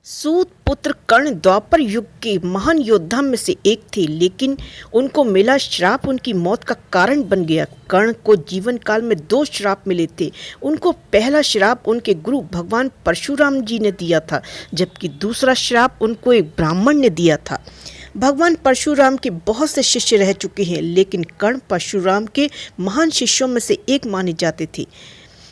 सूत पुत्र कर्ण द्वापर युग के महान योद्धा में से एक थे, लेकिन उनको मिला श्राप उनकी मौत का कारण बन गया। कर्ण को जीवन काल में 2 श्राप मिले थे। उनको पहला श्राप उनके गुरु भगवान परशुराम जी ने दिया था, जबकि दूसरा श्राप उनको एक ब्राह्मण ने दिया था। भगवान परशुराम के बहुत से शिष्य रह चुके हैं, लेकिन कर्ण परशुराम के महान शिष्यों में से एक माने जाते थे।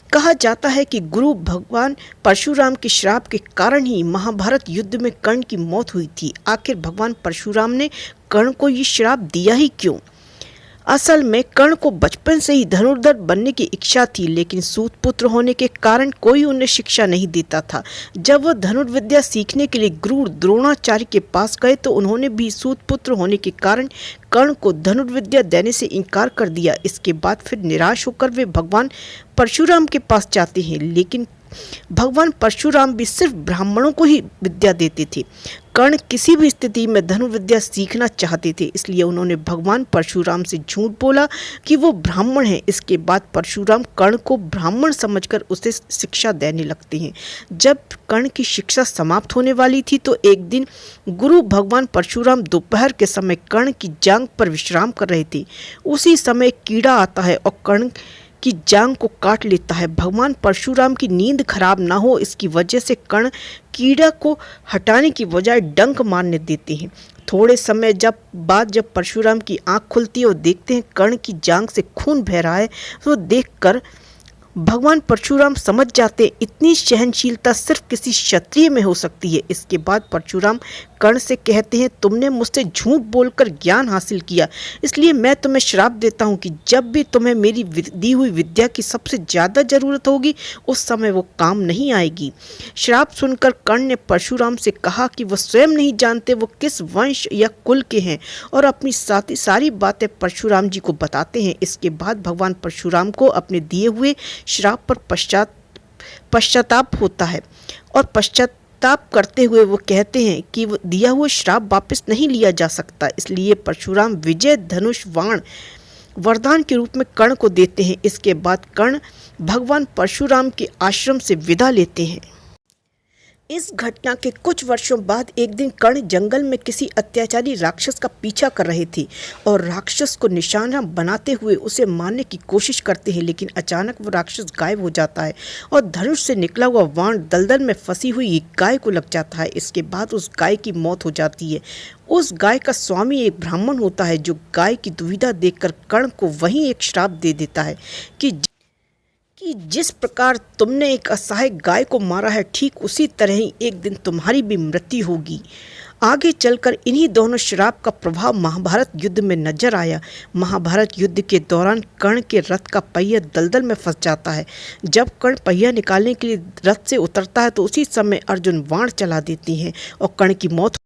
कहा जाता है कि गुरु भगवान परशुराम के श्राप के कारण ही महाभारत युद्ध में कर्ण की मौत हुई थी। आखिर भगवान परशुराम ने कर्ण को ये श्राप दिया ही क्यों? असल में कर्ण को बचपन से ही धनुर्धर बनने की इच्छा थी, लेकिन सूत पुत्र होने के कारण कोई उन्हें शिक्षा नहीं देता था। जब वह धनुर्विद्या सीखने के लिए गुरु द्रोणाचार्य के पास गए तो उन्होंने भी सूत पुत्र होने के कारण कर्ण को धनुर्विद्या देने से इनकार कर दिया। इसके बाद फिर निराश होकर वे भगवान परशुराम के पास जाते हैं, लेकिन भगवान परशुराम भी सिर्फ ब्राह्मणों को ही विद्या देते थे। कर्ण किसी भी स्थिति में धनुर्विद्या सीखना चाहते थे, इसलिए उन्होंने भगवान परशुराम से झूठ बोला कि वो ब्राह्मण हैं। इसके बाद परशुराम कर्ण को ब्राह्मण समझकर उसे शिक्षा देने लगते हैं। जब कर्ण की शिक्षा समाप्त होने वाली थी तो एक दिन गुरु भगवान परशुराम दोपहर के समय कर्ण की जांघ पर विश्राम कर रहे थे। उसी समय कीड़ा आता है और कर्ण की जांघ को काट लेता है। भगवान परशुराम की नींद खराब ना हो, इसकी वजह से कर्ण कीड़ा को हटाने की बजाय डंक मारने देते हैं। थोड़े समय बाद जब परशुराम की आंख खुलती है और देखते हैं कर्ण की जांघ से खून बह रहा है, तो देखकर भगवान परशुराम समझ जाते इतनी सहनशीलता सिर्फ किसी क्षत्रिय में हो सकती है। इसके बाद परशुराम कर्ण से कहते हैं, तुमने मुझसे झूठ बोलकर ज्ञान हासिल किया, इसलिए मैं तुम्हें श्राप देता हूँ कि जब भी तुम्हें मेरी दी हुई विद्या की सबसे ज़्यादा ज़रूरत होगी उस समय वो काम नहीं आएगी। श्राप सुनकर कर्ण ने परशुराम से कहा कि वह स्वयं नहीं जानते वो किस वंश या कुल के हैं, और अपनी सारी बातें परशुराम जी को बताते हैं। इसके बाद भगवान परशुराम को अपने दिए हुए श्राप पर पश्चाताप होता है और पश्चाताप करते हुए वो कहते हैं कि वो दिया हुआ श्राप वापस नहीं लिया जा सकता। इसलिए परशुराम विजय धनुष बाण वरदान के रूप में कर्ण को देते हैं। इसके बाद कर्ण भगवान परशुराम के आश्रम से विदा लेते हैं। इस घटना के कुछ वर्षों बाद एक दिन कर्ण जंगल में किसी अत्याचारी राक्षस का पीछा कर रहे थे और राक्षस को निशाना बनाते हुए उसे मारने की कोशिश करते हैं, लेकिन अचानक वो राक्षस गायब हो जाता है और धनुष से निकला हुआ बाण दलदल में फंसी हुई एक गाय को लग जाता है। इसके बाद उस गाय की मौत हो जाती है। उस गाय का स्वामी एक ब्राह्मण होता है जो गाय की दुविधा देखकर कर्ण को वहीं एक श्राप दे देता है कि जिस प्रकार तुमने एक असहाय गाय को मारा है, ठीक उसी तरह ही एक दिन तुम्हारी भी मृत्यु होगी। आगे चलकर इन्हीं दोनों श्राप का प्रभाव महाभारत युद्ध में नजर आया। महाभारत युद्ध के दौरान कर्ण के रथ का पहिया दलदल में फंस जाता है। जब कर्ण पहिया निकालने के लिए रथ से उतरता है तो उसी समय अर्जुन बाण चला देते हैं और कर्ण की मौत